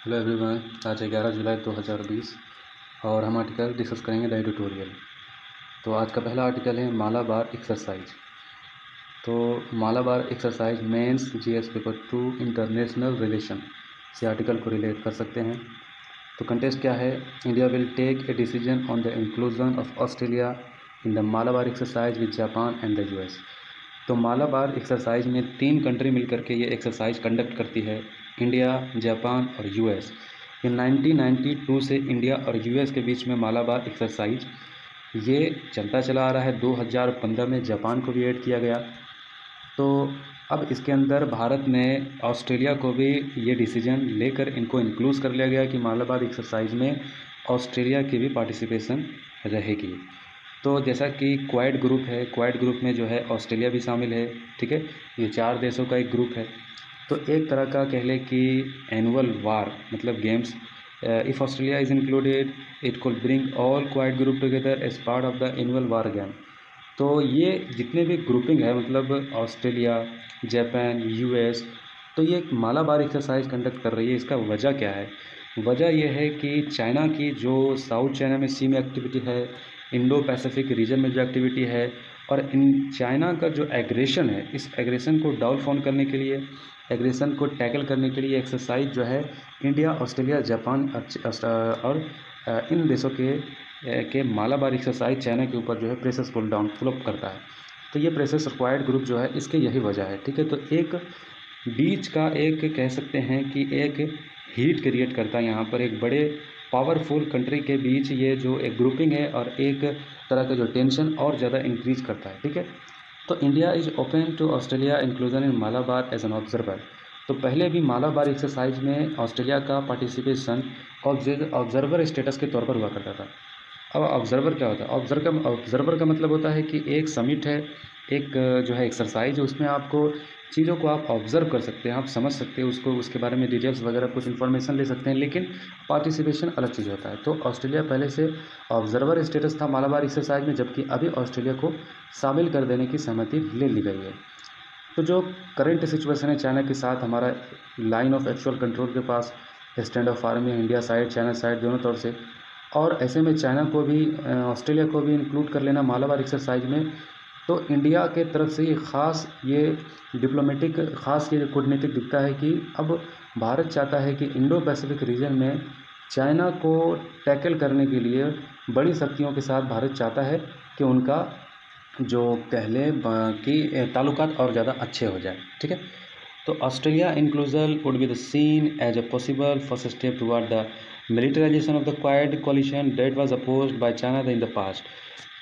Hello everyone, आज 11 जुलाई 2020 और हम आर्टिकल डिस्कस करेंगे द एडिटोरियल। तो आज का पहला आर्टिकल है मालाबार एक्सरसाइज। तो Malabar exercise mains GS paper 2 international relation से आर्टिकल को रिलेट कर सकते हैं। तो कंटेस्ट क्या है? India will take a decision on the inclusion of Australia in the Malabar exercise with Japan and the US. तो मालाबार एक्सरसाइज में 3 कंट्री मिलकर के ये एक्सरसाइज कंडक्ट करती है, इंडिया, जापान और यूएस। ये 1992 से इंडिया और यूएस के बीच में मालाबार एक्सरसाइज ये चलता चला आ रहा है। 2015 में जापान को भी ऐड किया गया। तो अब इसके अंदर भारत ने ऑस्ट्रेलिया को भी ये डिसीजन लेकर इनको इंक्लूड कर लिया गया कि मालाबार एक्सरसाइज में ऑस्ट्रेलिया की भी पार्टिसिपेशन रहेगी। तो जैसा कि क्वाड ग्रुप है, क्वाड ग्रुप में जो है ऑस्ट्रेलिया भी शामिल है, ठीक है। ये 4 देशों का एक ग्रुप है। तो एक तरह का कह लें कि एनुअल वार मतलब games. If Australia is included it could bring all quad group together as part of the annual war game. तो ये जितने भी ग्रुपिंग है मतलब ऑस्ट्रेलिया, जापान, यूएस, तो ये एक मालाबार एक्सरसाइज कंडक्ट कर रही है। इसका वजह क्या है? वजह यह है कि चाइना की जो साउथ चाइना में सी में एक्टिविटी है, इंडो पैसिफिक रीजन में जो एक्टिविटी है, और इन चाइना का जो एग्रेशन है, इस एग्रेशन को डाउन फोन करने के लिए, एग्रेशन को टैकल करने के लिए एक्सरसाइज जो है इंडिया, ऑस्ट्रेलिया, जापान और इन देशों के मालाबार एक्सरसाइज चाइना के ऊपर जो है pressure pull down pull up करता है। तो ये प्रेशर रिक्वायर्ड ग्रुप जो है इसके यही वजह है, ठीक है। तो एक बीच का एक कह सकते हैं कि एक हीट क्रिएट करता है यहाँ पर एक बड़े पावरफुल कंट्री के बीच ये जो एक ग्रुपिंग है और एक तरह का जो टेंशन और ज़्यादा इंक्रीज करता है, ठीक है। तो India is open to Australia inclusion in Malabar as an observer. तो पहले भी मालाबार एक्सरसाइज में ऑस्ट्रेलिया का पार्टिसिपेशन ऑब्जर्वर स्टेटस के तौर पर हुआ करता था। अब ऑब्जर्वर क्या होता है? ऑब्जर्वर का मतलब होता है कि एक समिट है, एक जो है एक्सरसाइज है, उसमें आपको चीज़ों को आप ऑब्जर्व कर सकते हैं, आप समझ सकते हैं उसको, उसके बारे में डिटेल्स वगैरह कुछ इन्फॉर्मेशन ले सकते हैं, लेकिन पार्टिसिपेशन अलग चीज़ होता है। तो ऑस्ट्रेलिया पहले से ऑब्जर्वर स्टेटस था मालाबार एक्सरसाइज में, जबकि अभी ऑस्ट्रेलिया को शामिल कर देने की सहमति ले ली गई है। तो जो करंट सिचुएशन है चाइना के साथ, हमारा लाइन ऑफ एक्चुअल कंट्रोल के पास स्टैंड ऑफ आर्मी है, इंडिया साइड, चाइना साइड, दोनों तरफ से। और ऐसे में चाइना को भी ऑस्ट्रेलिया को भी इंक्लूड कर लेना मालाबार एक्सरसाइज में, तो इंडिया के तरफ से ये ख़ास ये डिप्लोमेटिक ख़ास ये कूटनीतिक दिखता है कि अब भारत चाहता है कि इंडो पैसिफिक रीजन में चाइना को टैकल करने के लिए बड़ी शक्तियों के साथ भारत चाहता है कि उनका जो कह लें कि ताल्लुकात और ज़्यादा अच्छे हो जाए, ठीक है। तो Australia inclusion would be the seen as a possible first step toward the militarisation of the quad coalition that was opposed by China in the past.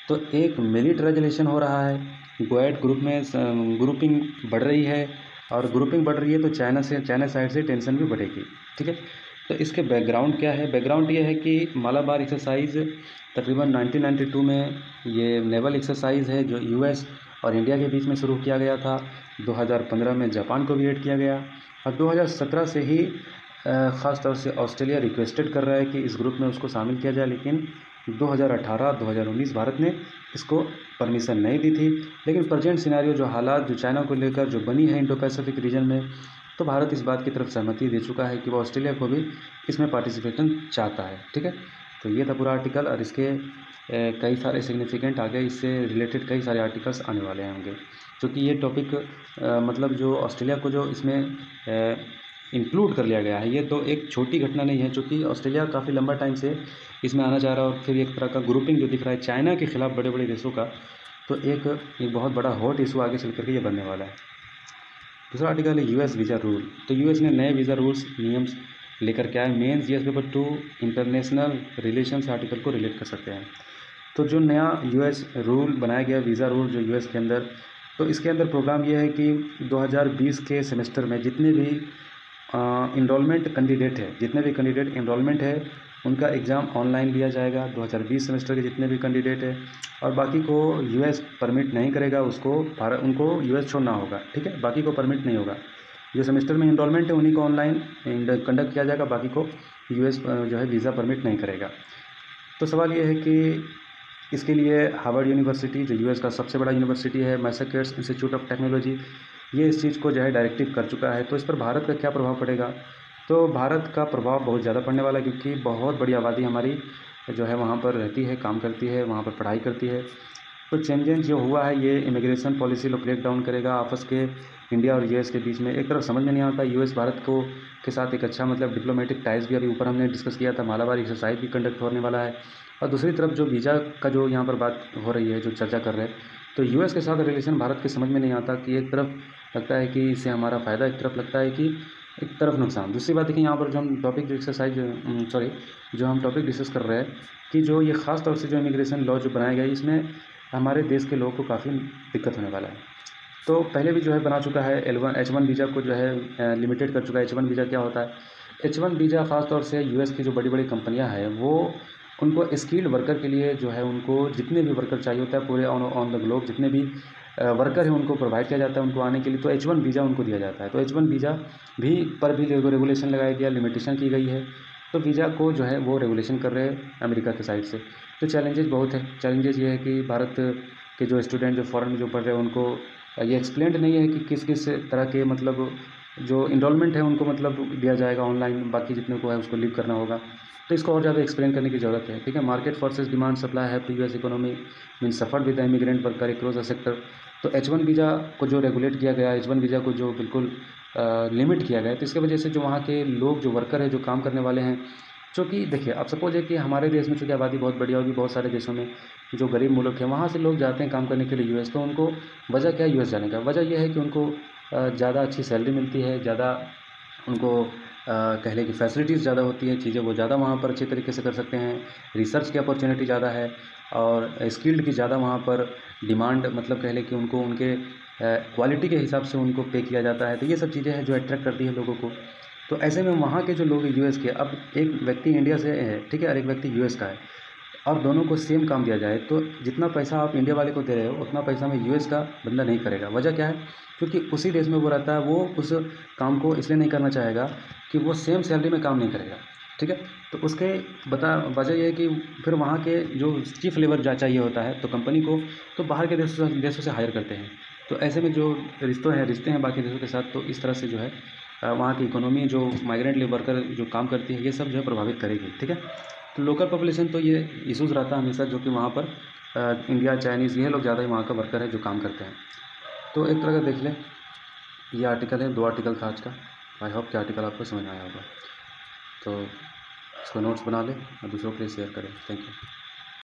तो एक मिलिटराइजेशन हो रहा है, क्वाड ग्रुप में ग्रुपिंग बढ़ रही है, और ग्रुपिंग बढ़ रही है तो चाइना साइड से टेंशन भी बढ़ेगी, ठीक है। तो इसके बैकग्राउंड क्या है? बैकग्राउंड ये है कि मालाबार एक्सरसाइज तकरीबन 1992 में ये नेवल एक्सरसाइज है जो यूएस और इंडिया के बीच में शुरू किया गया था। 2015 में जापान को भी ऐड किया गया, और 2017 से ही ख़ास तौर से ऑस्ट्रेलिया रिक्वेस्टेड कर रहा है कि इस ग्रुप में उसको शामिल किया जाए, लेकिन 2018-2019 भारत ने इसको परमिशन नहीं दी थी। लेकिन प्रेजेंट सिनेरियो जो हालात जो चाइना को लेकर जो बनी है इंडो पैसिफिक रीजन में, तो भारत इस बात की तरफ सहमति दे चुका है कि वो ऑस्ट्रेलिया को भी इसमें पार्टिसिपेशन चाहता है, ठीक है। तो ये था पूरा आर्टिकल, और इसके कई सारे सिग्निफिकेंट आगे इससे रिलेटेड कई सारे आर्टिकल्स आने वाले होंगे, क्योंकि ये टॉपिक मतलब जो ऑस्ट्रेलिया को जो इसमें इंक्लूड कर लिया गया है, ये तो एक छोटी घटना नहीं है, क्योंकि ऑस्ट्रेलिया काफ़ी लंबा टाइम से इसमें आना चाह रहा है। और फिर एक तरह का ग्रुपिंग जो दिख रहा है चाइना के खिलाफ बड़े बड़े देशों का, तो एक बहुत बड़ा हॉट इशू आगे चल करके ये बनने वाला है। दूसरा आर्टिकल है यूएस वीज़ा रूल। तो यूएस ने नए वीज़ा रूल्स नियम्स लेकर क्या है, mains GS paper 2 international relations article को रिलेट कर सकते हैं। तो जो नया यूएस रूल बनाया गया, वीज़ा रूल जो यूएस के अंदर, तो इसके अंदर प्रोग्राम ये है कि 2020 के सेमेस्टर में जितने भी इनरोलमेंट कैंडिडेट है, जितने भी कैंडिडेट इनरोलमेंट है उनका एग्ज़ाम ऑनलाइन लिया जाएगा 2020 सेमेस्टर के जितने भी कैंडिडेट है, और बाकी को यूएस परमिट नहीं करेगा, उनको यूएस छोड़ना होगा, ठीक है। बाकी को परमिट नहीं होगा। जो सेमेस्टर में इनरोलमेंट है उन्हीं को ऑनलाइन कंडक्ट किया जाएगा, बाकी को यूएस जो है वीज़ा परमिट नहीं करेगा। तो सवाल ये है कि इसके लिए हार्वर्ड यूनिवर्सिटी जो यूएस का सबसे बड़ा यूनिवर्सिटी है, मैसाचुसेट्स इंस्टीट्यूट ऑफ टेक्नोलॉजी, ये इस चीज़ को जो है डायरेक्टिव कर चुका है। तो इस पर भारत का क्या प्रभाव पड़ेगा? तो भारत का प्रभाव बहुत ज़्यादा पड़ने वाला है, क्योंकि बहुत बड़ी आबादी हमारी जो है वहाँ पर रहती है, काम करती है, वहाँ पर पढ़ाई करती है। तो चेंजेस जो हुआ है ये इमिग्रेशन पॉलिसी को ब्रेक डाउन करेगा आपस के इंडिया और यूएस के बीच में। एक तरफ समझ में नहीं आता, यूएस भारत को के साथ एक अच्छा मतलब डिप्लोमेटिक टाइज भी अभी ऊपर हमने डिस्कस किया था, मालाबार एक्सरसाइज भी कंडक्ट होने वाला है। और दूसरी तरफ जो वीज़ा का जो यहाँ पर बात हो रही है, जो चर्चा कर रहे हैं, तो यूएस के साथ रिलेशन भारत के समझ में नहीं आता कि एक तरफ लगता है कि इससे हमारा फ़ायदा, एक तरफ लगता है कि एक तरफ नुकसान। दूसरी बात है कि यहाँ पर जो हम टॉपिक जो हम टॉपिक डिस्कस कर रहे हैं कि जो ये ख़ास तौर से जो इमिग्रेशन लॉ जो बनाया गया है, इसमें हमारे देश के लोगों को काफ़ी दिक्कत होने वाला है। तो पहले भी जो है बना चुका है H1 वीज़ा को जो है लिमिटेड कर चुका है। H1 वीज़ा क्या होता है? H1 वीज़ा ख़ास तौर से यूएस की जो बड़ी बड़ी कंपनियां हैं वो उनको स्किल्ड वर्कर के लिए जो है, उनको जितने भी वर्कर चाहिए होता है पूरे ऑन द ग्लोब, जितने भी वर्कर हैं उनको प्रोवाइड किया जाता है उनको आने के लिए, तो H1 वीज़ा उनको दिया जाता है। तो H1 वीज़ा भी पर भी रेगुलेशन लगाया गया, लिमिटेशन की गई है। तो वीज़ा को जो है वो रेगुलेशन कर रहे हैं अमेरिका के साइड से। तो चैलेंजेस बहुत है। चैलेंजेस ये है कि भारत के जो स्टूडेंट जो फॉरेन में जो पढ़ रहे हैं उनको ये एक्सप्लेन्ड नहीं है कि किस किस तरह के मतलब जो इनरोलमेंट है उनको मतलब दिया जाएगा ऑनलाइन, बाकी जितने को है उसको लीव करना होगा। तो इसको और ज़्यादा एक्सप्लेन करने की ज़रूरत है। ठीक है, मार्केट फोर्सेस डिमांड सप्लाई है to US economy mean suffered with the immigrant worker across the sector. तो H1 वीज़ा को जो रेगुलेट किया गया, H1 वीज़ा को जो बिल्कुल लिमिट किया गया है, तो इसकी वजह से जो वहाँ के लोग जो वर्कर है जो काम करने वाले हैं, चूँकि देखिए अब सपोज है कि हमारे देश में चूँकि आबादी बहुत बड़ी है और भी बहुत सारे देशों में जो गरीब मुल्क हैं वहाँ से लोग जाते हैं काम करने के लिए यूएस। तो उनको वजह क्या है यूएस जाने का? वजह यह है कि उनको ज़्यादा अच्छी सैलरी मिलती है, ज़्यादा उनको कह लें कि फैसिलिटीज़ ज़्यादा होती हैं, चीज़ें वो ज़्यादा वहाँ पर अच्छे तरीके से कर सकते हैं, रिसर्च की अपॉर्चुनिटी ज़्यादा है और स्किल्ड की ज़्यादा वहाँ पर डिमांड, मतलब कह लें कि उनको उनके क्वालिटी के हिसाब से उनको पे किया जाता है। तो ये सब चीज़ें हैं जो अट्रैक्ट करती है लोगों को। तो ऐसे में वहाँ के जो लोग यूएस के, अब एक व्यक्ति इंडिया से है, ठीक है, और एक व्यक्ति यूएस का है, और दोनों को सेम काम दिया जाए तो जितना पैसा आप इंडिया वाले को दे रहे हो उतना पैसा में यूएस का बंदा नहीं करेगा। वजह क्या है? क्योंकि उसी देश में वो रहता है, वो उस काम को इसलिए नहीं करना चाहेगा कि वो सेम सैलरी में काम नहीं करेगा। ठीक है, तो उसके वजह ये है कि फिर वहाँ के जो चीफ लेबर चाहिए होता है तो कंपनी को, तो बाहर के देशों से हायर करते हैं। तो ऐसे में जो रिश्ते हैं बाकी देशों के साथ, तो इस तरह से जो है वहाँ की इकोनॉमी जो माइग्रेंट लेबर वर्कर जो काम करती है ये सब जो है प्रभावित करेगी। ठीक है, तो लोकल पॉपुलेशन तो ये इशूज़ रहता है हमेशा, जो कि वहाँ पर इंडिया, चाइनीज़, ये लोग ज़्यादा ही वहाँ का वर्कर है जो काम करते हैं। तो एक तरह का देख लें, ये आर्टिकल है, 2 आर्टिकल था आज का। आई होप कि आर्टिकल आपको समझ में आया होगा। तो इसको नोट्स बना लें और दूसरों के लिए शेयर करें। Thank you.